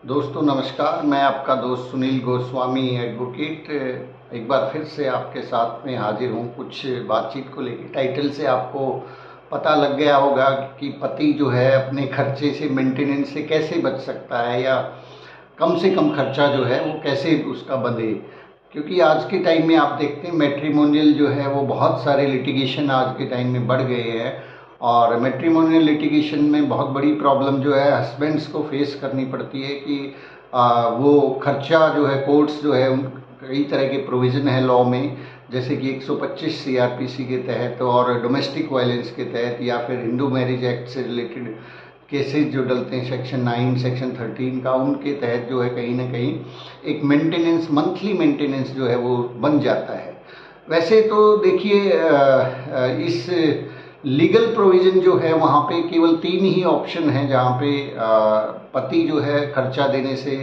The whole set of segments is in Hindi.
दोस्तों नमस्कार, मैं आपका दोस्त सुनील गोस्वामी एडवोकेट एक बार फिर से आपके साथ में हाजिर हूँ कुछ बातचीत को लेकर। टाइटल से आपको पता लग गया होगा कि पति जो है अपने खर्चे से, मेंटेनेंस से कैसे बच सकता है या कम से कम खर्चा जो है वो कैसे उसका बंधे। क्योंकि आज के टाइम में आप देखते हैं मैट्रिमोनियल जो है वो बहुत सारे लिटिगेशन आज के टाइम में बढ़ गए हैं और मैट्रिमोनियल लिटिगेशन में बहुत बड़ी प्रॉब्लम जो है हस्बैंड्स को फेस करनी पड़ती है कि वो खर्चा जो है, कोर्ट्स जो है कई तरह के प्रोविज़न है लॉ में, जैसे कि 125 सीआरपीसी के तहत और डोमेस्टिक वायलेंस के तहत या फिर हिंदू मैरिज एक्ट से रिलेटेड केसेस जो डलते हैं सेक्शन 9 सेक्शन 13 का, उनके तहत जो है कहीं ना कहीं एक मेंटेनेंस, मंथली मेंटेनेंस जो है वो बन जाता है। वैसे तो देखिए इस लीगल प्रोविज़न जो है वहाँ पे केवल 3 ही ऑप्शन हैं जहाँ पे पति जो है खर्चा देने से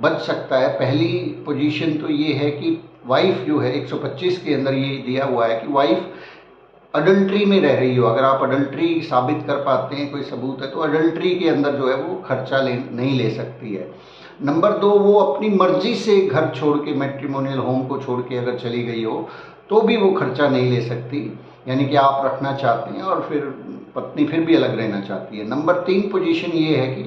बच सकता है। पहली पोजीशन तो ये है कि वाइफ जो है 125 के अंदर ये दिया हुआ है कि वाइफ अडल्ट्री में रह रही हो। अगर आप अडल्ट्री साबित कर पाते हैं, कोई सबूत है, तो अडल्ट्री के अंदर जो है वो खर्चा नहीं ले सकती है। नंबर 2, वो अपनी मर्जी से घर छोड़ के, मैट्रिमोनियल होम को छोड़ के अगर चली गई हो तो भी वो खर्चा नहीं ले सकती, यानी कि आप रखना चाहते हैं और फिर पत्नी फिर भी अलग रहना चाहती है। नंबर 3 पोजीशन ये है कि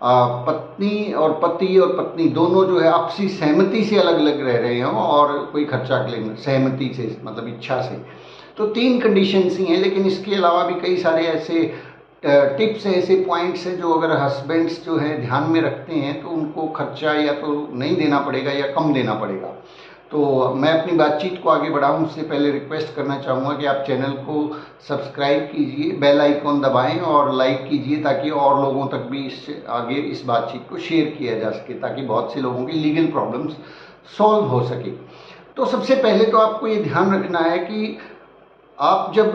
पत्नी और पत्नी दोनों जो है आपसी सहमति से अलग अलग रह रहे हों और कोई खर्चा क्लेम सहमति से, मतलब इच्छा से। तो 3 कंडीशंस ही हैं, लेकिन इसके अलावा भी कई सारे ऐसे टिप्स हैं, ऐसे पॉइंट्स हैं जो अगर हस्बैंड्स जो है ध्यान में रखते हैं तो उनको खर्चा या तो नहीं देना पड़ेगा या कम देना पड़ेगा। तो मैं अपनी बातचीत को आगे बढ़ाऊं उससे पहले रिक्वेस्ट करना चाहूँगा कि आप चैनल को सब्सक्राइब कीजिए, बेल आइकॉन दबाएं और लाइक कीजिए ताकि और लोगों तक भी आगे इस बातचीत को शेयर किया जा सके, ताकि बहुत से लोगों की लीगल प्रॉब्लम्स सॉल्व हो सके। तो सबसे पहले तो आपको ये ध्यान रखना है कि आप जब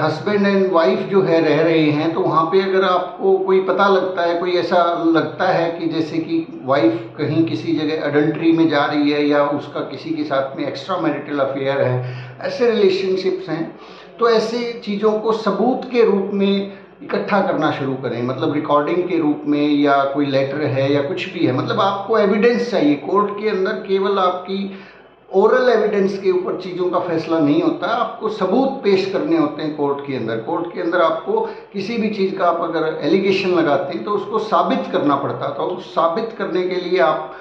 हस्बैंड एंड वाइफ जो है रह रहे हैं तो वहाँ पे अगर आपको कोई पता लगता है, कोई ऐसा लगता है कि जैसे कि वाइफ कहीं किसी जगह अडल्ट्री में जा रही है या उसका किसी के साथ में एक्स्ट्रा मैरिटल अफेयर है, ऐसे रिलेशनशिप्स हैं, तो ऐसे चीज़ों को सबूत के रूप में इकट्ठा करना शुरू करें। मतलब रिकॉर्डिंग के रूप में या कोई लेटर है या कुछ भी है, मतलब आपको एविडेंस चाहिए। कोर्ट के अंदर केवल आपकी ओरल एविडेंस के ऊपर चीज़ों का फैसला नहीं होता, आपको सबूत पेश करने होते हैं कोर्ट के अंदर। कोर्ट के अंदर आपको किसी भी चीज़ का आप अगर एलिगेशन लगाते हैं तो उसको साबित करना पड़ता। तो उस साबित करने के लिए आप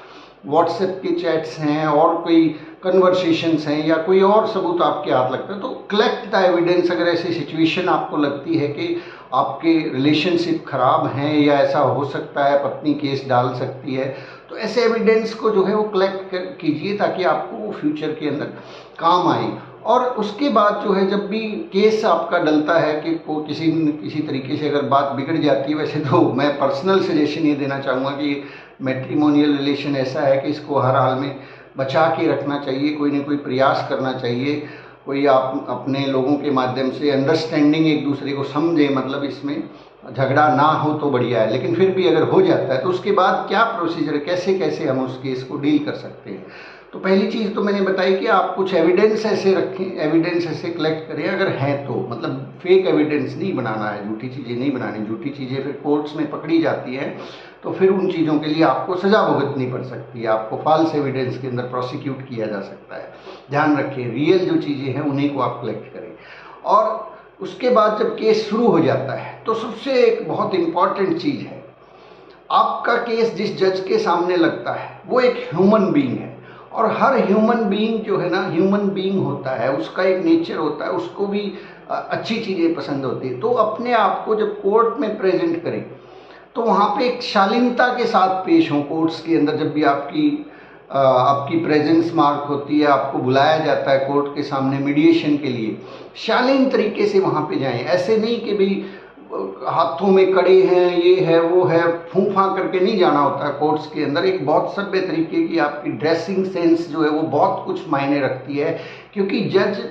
व्हाट्सएप के चैट्स हैं और कोई कन्वर्सेशंस हैं या कोई और सबूत आपके हाथ लगता है तो कलेक्ट द एविडेंस। अगर ऐसी सिचुएशन आपको लगती है कि आपके रिलेशनशिप खराब हैं या ऐसा हो सकता है, पत्नी केस डाल सकती है, तो ऐसे एविडेंस को जो है वो कलेक्ट कीजिए ताकि आपको वो फ्यूचर के अंदर काम आए। और उसके बाद जो है जब भी केस आपका डलता है कि को किसी तरीके से अगर बात बिगड़ जाती है, वैसे तो मैं पर्सनल सजेशन ये देना चाहूँगा कि मैट्रिमोनियल रिलेशन ऐसा है कि इसको हर हाल में बचा के रखना चाहिए, कोई ना कोई प्रयास करना चाहिए, कोई आप अपने लोगों के माध्यम से अंडरस्टैंडिंग एक दूसरे को समझें, मतलब इसमें झगड़ा ना हो तो बढ़िया है। लेकिन फिर भी अगर हो जाता है तो उसके बाद क्या प्रोसीजर है, कैसे कैसे हम उस केस को डील कर सकते हैं। तो पहली चीज़ तो मैंने बताई कि आप कुछ एविडेंस ऐसे रखें, एविडेंस ऐसे कलेक्ट करें अगर है तो, मतलब फेक एविडेंस नहीं बनाना है, झूठी चीज़ें नहीं बनानी। झूठी चीज़ें फिर कोर्ट्स में पकड़ी जाती हैं तो फिर उन चीज़ों के लिए आपको सज़ा भुगतनी पड़ सकती है, आपको फॉल्स एविडेंस के अंदर प्रोसिक्यूट किया जा सकता है। ध्यान रखें, रियल जो चीज़ें हैं उन्हीं को आप कलेक्ट करें। और उसके बाद जब केस शुरू हो जाता है तो सबसे एक बहुत इम्पॉर्टेंट चीज़ है, आपका केस जिस जज के सामने लगता है वो एक ह्यूमन बीइंग है। और हर ह्यूमन बीइंग जो है ना, ह्यूमन बीइंग होता है, उसका एक नेचर होता है, उसको भी अच्छी चीज़ें पसंद होती है। तो अपने आप को जब कोर्ट में प्रेजेंट करें तो वहाँ पे एक शालीनता के साथ पेश हों। कोर्ट्स के अंदर जब भी आपकी प्रेजेंस मार्क होती है, आपको बुलाया जाता है कोर्ट के सामने मीडिएशन के लिए, शालीन तरीके से वहाँ पे जाएं। ऐसे नहीं कि भाई हाथों में कड़े हैं, ये है वो है, फूंफा करके नहीं जाना होता है कोर्ट्स के अंदर। एक बहुत सभ्य तरीके की आपकी ड्रेसिंग सेंस जो है वो बहुत कुछ मायने रखती है, क्योंकि जज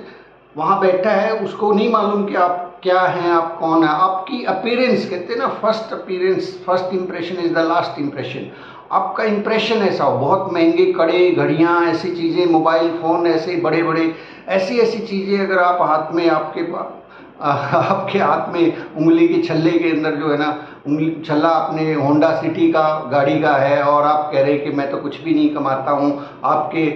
वहाँ बैठा है, उसको नहीं मालूम कि आप क्या हैं, आप कौन है। आपकी अपीयरेंस, कहते हैं ना, first appearance, first impression is the last impression. आपका इंप्रेशन ऐसा हो, बहुत महंगे कड़े, घड़ियाँ, ऐसी चीज़ें, मोबाइल फ़ोन, ऐसे बड़े बड़े ऐसी ऐसी चीज़ें अगर आप हाथ में आपके आपके हाथ में उंगली के छल्ले के अंदर जो है ना, उंगली छल्ला अपने होंडा सिटी का गाड़ी का है, और आप कह रहे हैं कि मैं तो कुछ भी नहीं कमाता हूँ। आपके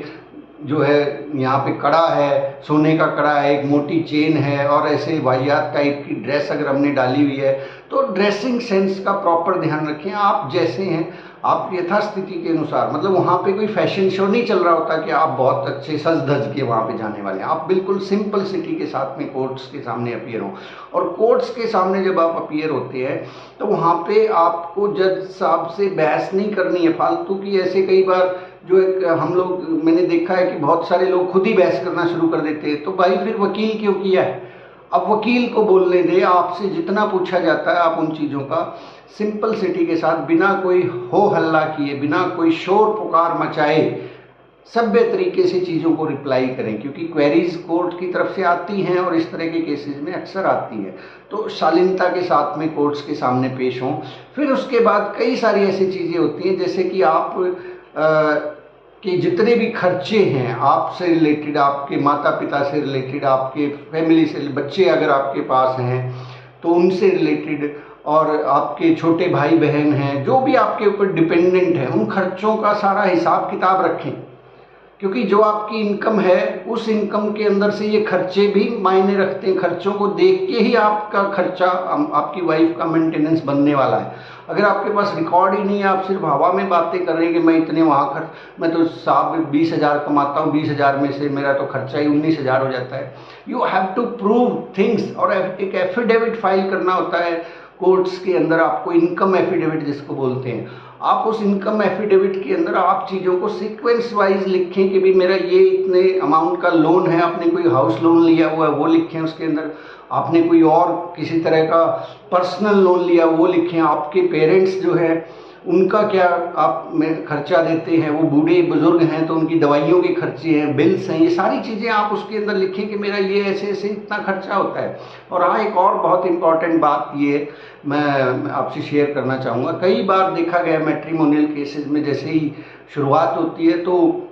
जो है यहाँ पे कड़ा है, सोने का कड़ा है, एक मोटी चेन है, और ऐसे वाहियात टाइप की ड्रेस अगर हमने डाली हुई है, तो ड्रेसिंग सेंस का प्रॉपर ध्यान रखें। आप जैसे हैं, आप यथास्थिति के अनुसार, मतलब वहाँ पे कोई फैशन शो नहीं चल रहा होता कि आप बहुत अच्छे सज धज के वहाँ पे जाने वाले हैं। आप बिल्कुल सिंपल सिटी के साथ में कोर्ट्स के सामने अपीयर हो, और कोर्ट्स के सामने जब आप अपीयर होते हैं तो वहाँ पे आपको जज साहब से बहस नहीं करनी है फालतू की। ऐसे कई बार जो एक हम लोग, मैंने देखा है कि बहुत सारे लोग खुद ही बहस करना शुरू कर देते हैं, तो भाई फिर वकील क्यों किया है? अब वकील को बोलने दे, आपसे जितना पूछा जाता है आप उन चीज़ों का सिंपल सिटी के साथ, बिना कोई हो हल्ला किए, बिना कोई शोर पुकार मचाए, सभ्य तरीके से चीज़ों को रिप्लाई करें, क्योंकि क्वेरीज कोर्ट की तरफ से आती हैं और इस तरह के केसेस में अक्सर आती है। तो शालीनता के साथ में कोर्ट्स के सामने पेश हों। फिर उसके बाद कई सारी ऐसी चीज़ें होती हैं, जैसे कि आप कि जितने भी खर्चे हैं आपसे रिलेटेड, आपके माता पिता से रिलेटेड, आपके फैमिली से, बच्चे अगर आपके पास हैं तो उनसे रिलेटेड, और आपके छोटे भाई बहन हैं, जो भी आपके ऊपर डिपेंडेंट हैं, उन खर्चों का सारा हिसाब किताब रखें। क्योंकि जो आपकी इनकम है, उस इनकम के अंदर से ये खर्चे भी मायने रखते हैं। खर्चों को देख के ही आपका खर्चा, आपकी वाइफ का मेंटेनेंस बनने वाला है। अगर आपके पास रिकॉर्ड ही नहीं है, आप सिर्फ हवा में बातें कर रहे हैं कि मैं इतने वहाँ खर्च, मैं तो साहब 20,000 कमाता हूँ, 20,000 में से मेरा तो खर्चा ही 19,000 हो जाता है। You have to prove things, और एक एफिडेविट फाइल करना होता है कोर्ट्स के अंदर, आपको इनकम एफिडेविट जिसको बोलते हैं। आप उस इनकम एफिडेविट के अंदर आप चीज़ों को सीक्वेंस वाइज लिखें कि भी मेरा ये इतने अमाउंट का लोन है, आपने कोई हाउस लोन लिया हुआ है वो लिखें उसके अंदर, आपने कोई और किसी तरह का पर्सनल लोन लिया वो लिखें, आपके पेरेंट्स जो है उनका क्या आप में खर्चा देते हैं, वो बूढ़े बुजुर्ग हैं तो उनकी दवाइयों के खर्चे हैं, बिल्स हैं, ये सारी चीज़ें आप उसके अंदर लिखें कि मेरा ये ऐसे ऐसे इतना खर्चा होता है। और हाँ, एक और बहुत इंपॉर्टेंट बात ये मैं आपसे शेयर करना चाहूँगा। कई बार देखा गया मैट्रिमोनियल केसेस में, जैसे ही शुरुआत होती है तो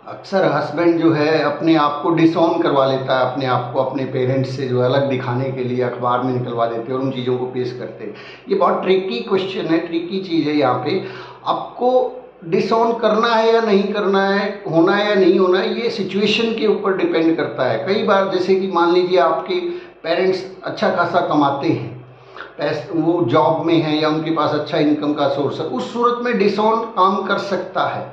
अक्सर हस्बैंड जो है अपने आप को डिसऑन करवा लेता है, अपने आप को अपने पेरेंट्स से जो है अलग दिखाने के लिए अखबार में निकलवा देते हैं और उन चीज़ों को पेश करते हैं। ये बहुत ट्रिकी क्वेश्चन है, ट्रिकी चीज़ है। यहाँ पे आपको डिसऑन करना है या नहीं करना है, होना है या नहीं होना है, ये सिचुएशन के ऊपर डिपेंड करता है। कई बार जैसे कि मान लीजिए आपके पेरेंट्स अच्छा खासा कमाते हैं, वो जॉब में हैं या उनके पास अच्छा इनकम का सोर्स है, उस सूरत में डिसऑन काम कर सकता है।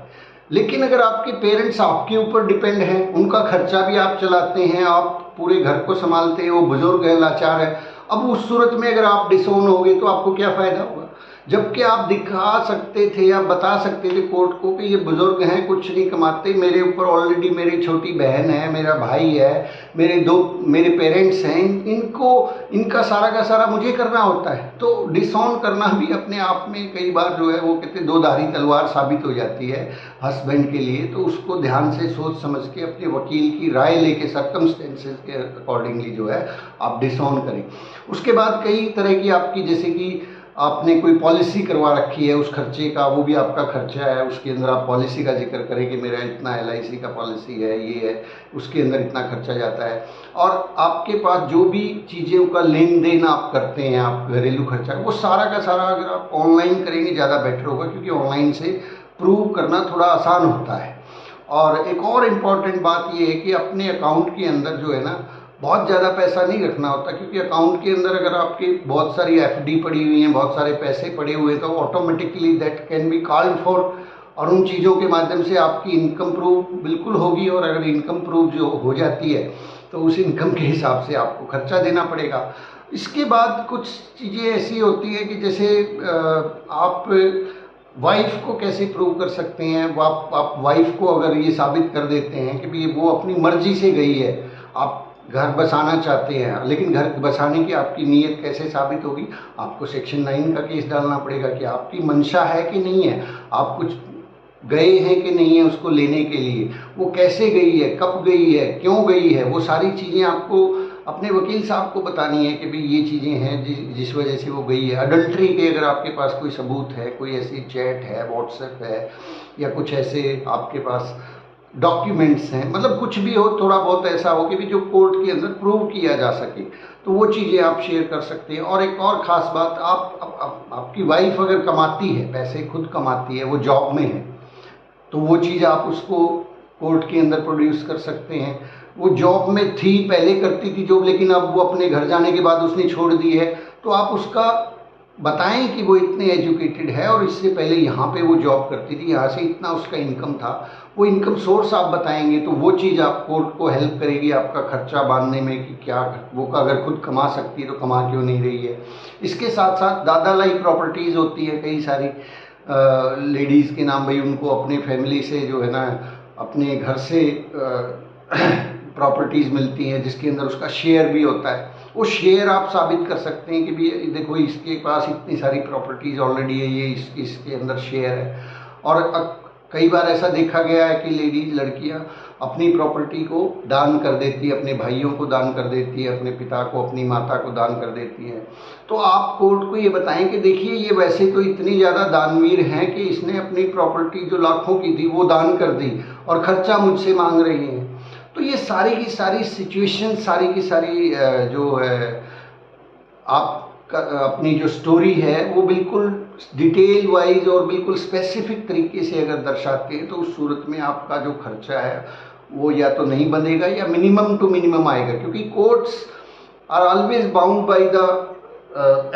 लेकिन अगर आपके पेरेंट्स आपके ऊपर डिपेंड हैं, उनका खर्चा भी आप चलाते हैं, आप पूरे घर को संभालते हैं, वो बुजुर्ग है, लाचार है, अब उस सूरत में अगर आप डिसऑन होगे तो आपको क्या फ़ायदा होगा? जबकि आप दिखा सकते थे या बता सकते थे कोर्ट को कि ये बुजुर्ग हैं, कुछ नहीं कमाते, मेरे ऊपर ऑलरेडी मेरी छोटी बहन है, मेरा भाई है, मेरे पेरेंट्स हैं, इनको इनका सारा का सारा मुझे करना होता है। तो डिसऑन करना भी अपने आप में कई बार जो है वो कहते हैं दो-धारी तलवार साबित हो जाती है हस्बैंड के लिए। तो उसको ध्यान से सोच समझ के अपने वकील की राय लेके सर्कमस्टेंसेस के अकॉर्डिंगली जो है आप डिसऑन करें। उसके बाद कई तरह की आपकी, जैसे कि आपने कोई पॉलिसी करवा रखी है उस खर्चे का, वो भी आपका खर्चा है, उसके अंदर आप पॉलिसी का जिक्र करें कि मेरा इतना LIC का पॉलिसी है, ये है, उसके अंदर इतना खर्चा जाता है। और आपके पास जो भी चीज़ों का लेन देन आप करते हैं, आप घरेलू खर्चा, वो सारा का सारा अगर आप ऑनलाइन करेंगे ज़्यादा बेटर होगा, क्योंकि ऑनलाइन से प्रूव करना थोड़ा आसान होता है। और एक और इम्पॉर्टेंट बात ये है कि अपने अकाउंट के अंदर जो है ना बहुत ज़्यादा पैसा नहीं रखना होता, क्योंकि अकाउंट के अंदर अगर आपकी बहुत सारी FD पड़ी हुई हैं, बहुत सारे पैसे पड़े हुए हैं, तो automatically that can be called for, और उन चीज़ों के माध्यम से आपकी इनकम प्रूव बिल्कुल होगी। और अगर इनकम प्रूव जो हो जाती है तो उस इनकम के हिसाब से आपको खर्चा देना पड़ेगा। इसके बाद कुछ चीज़ें ऐसी होती हैं कि जैसे आप वाइफ को कैसे प्रूव कर सकते हैं। आप वाइफ को अगर ये साबित कर देते हैं कि भाई वो अपनी मर्जी से गई है, आप घर बसाना चाहते हैं, लेकिन घर बसाने की आपकी नीयत कैसे साबित होगी? आपको सेक्शन 9 का केस डालना पड़ेगा कि आपकी मंशा है कि नहीं है, आप कुछ गए हैं कि नहीं है उसको लेने के लिए, वो कैसे गई है, कब गई है, क्यों गई है, वो सारी चीज़ें आपको अपने वकील साहब को बतानी है कि भाई ये चीज़ें हैं जिस वजह से वो गई है। अडल्ट्री के अगर आपके पास कोई सबूत है, कोई ऐसी चैट है, व्हाट्सएप है, या कुछ ऐसे आपके पास डॉक्यूमेंट्स हैं, मतलब कुछ भी हो, थोड़ा बहुत ऐसा हो कि भी जो कोर्ट के अंदर प्रूव किया जा सके, तो वो चीज़ें आप शेयर कर सकते हैं। और एक और ख़ास बात, आपकी वाइफ अगर कमाती है, पैसे खुद कमाती है, वो जॉब में है, तो वो चीज़ आप उसको कोर्ट के अंदर प्रोड्यूस कर सकते हैं। वो जॉब में थी, पहले करती थी जॉब, लेकिन अब वो अपने घर जाने के बाद उसने छोड़ दी है, तो आप उसका बताएं कि वो इतने एजुकेटेड है और इससे पहले यहाँ पे वो जॉब करती थी, यहाँ से इतना उसका इनकम था, वो इनकम सोर्स आप बताएंगे तो वो चीज़ आप कोर्ट को हेल्प करेगी आपका खर्चा बांधने में कि क्या वो अगर खुद कमा सकती है तो कमा क्यों नहीं रही है। इसके साथ साथ दादा लाइक प्रॉपर्टीज़ होती है कई सारी लेडीज़ के नाम, भाई उनको अपने फैमिली से जो है ना, अपने घर से प्रॉपर्टीज़ मिलती हैं जिसके अंदर उसका शेयर भी होता है। वो शेयर आप साबित कर सकते हैं कि भी देखो इसके पास इतनी सारी प्रॉपर्टीज़ ऑलरेडी है, ये इसके अंदर शेयर है। और कई बार ऐसा देखा गया है कि लेडीज़, लड़कियां अपनी प्रॉपर्टी को दान कर देती है, अपने भाइयों को दान कर देती है, अपने पिता को, अपनी माता को दान कर देती है। तो आप कोर्ट को ये बताएं कि देखिए ये वैसे तो इतनी ज़्यादा दानवीर हैं कि इसने अपनी प्रॉपर्टी जो लाखों की थी वो दान कर दी और खर्चा मुझसे मांग रही हैं। तो ये सारी की सारी सिचुएशन, सारी की सारी जो है आप अपनी जो स्टोरी है वो बिल्कुल डिटेल वाइज और बिल्कुल स्पेसिफिक तरीके से अगर दर्शाते हैं तो उस सूरत में आपका जो खर्चा है वो या तो नहीं बनेगा या मिनिमम टू मिनिमम आएगा, क्योंकि courts are always bound by the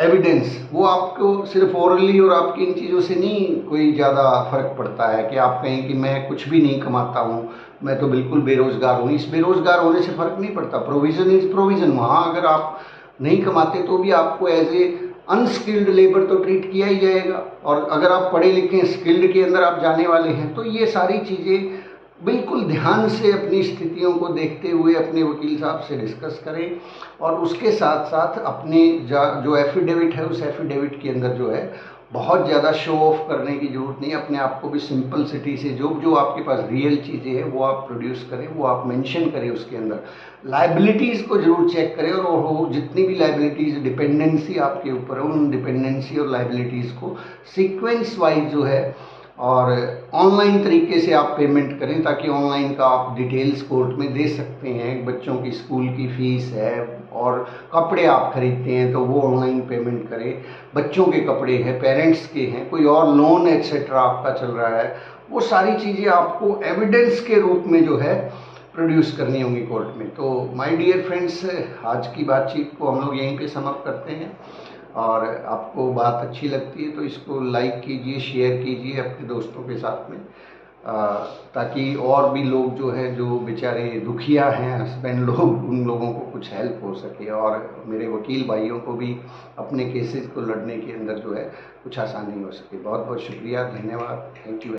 evidence. वो आपको सिर्फ ओरली और आपकी इन चीज़ों से नहीं कोई ज़्यादा फर्क पड़ता है कि आप कहें कि मैं कुछ भी नहीं कमाता हूँ, मैं तो बिल्कुल बेरोज़गार हूँ। इस बेरोज़गार होने से फ़र्क नहीं पड़ता, प्रोविज़न इज़ प्रोविज़न। वहाँ अगर आप नहीं कमाते तो भी आपको एज ए अनस्किल्ड लेबर तो ट्रीट किया ही जाएगा, और अगर आप पढ़े लिखे स्किल्ड के अंदर आप जाने वाले हैं तो ये सारी चीज़ें बिल्कुल ध्यान से अपनी स्थितियों को देखते हुए अपने वकील साहब से डिस्कस करें। और उसके साथ साथ अपने जो एफिडेविट है उस एफिडेविट के अंदर जो है बहुत ज़्यादा शो ऑफ करने की ज़रूरत नहीं है। अपने आप को भी सिंपलिसिटी से जो जो आपके पास रियल चीज़ें हैं वो आप प्रोड्यूस करें, वो आप मेंशन करें। उसके अंदर लाइबिलिटीज़ को जरूर चेक करें, और वो जितनी भी लाइबिलिटीज़ डिपेंडेंसी आपके ऊपर है उन डिपेंडेंसी और लाइबिलिटीज़ को सीक्वेंस वाइज जो है और ऑनलाइन तरीके से आप पेमेंट करें, ताकि ऑनलाइन का आप डिटेल्स कोर्ट में दे सकते हैं। बच्चों की स्कूल की फ़ीस है और कपड़े आप खरीदते हैं तो वो ऑनलाइन पेमेंट करें। बच्चों के कपड़े हैं, पेरेंट्स के हैं, कोई और लोन एक्सेट्रा आपका चल रहा है, वो सारी चीज़ें आपको एविडेंस के रूप में जो है प्रोड्यूस करनी होंगी कोर्ट में। तो माय डियर फ्रेंड्स, आज की बातचीत को हम लोग यहीं पे समाप्त करते हैं। और आपको बात अच्छी लगती है तो इसको लाइक कीजिए, शेयर कीजिए अपने दोस्तों के साथ में, ताकि और भी लोग जो हैं, जो बेचारे दुखिया हैं हस्बैंड लोग, उन लोगों को कुछ हेल्प हो सके, और मेरे वकील भाइयों को भी अपने केसेस को लड़ने के अंदर जो है कुछ आसानी हो सके। बहुत बहुत शुक्रिया, धन्यवाद, थैंक यू।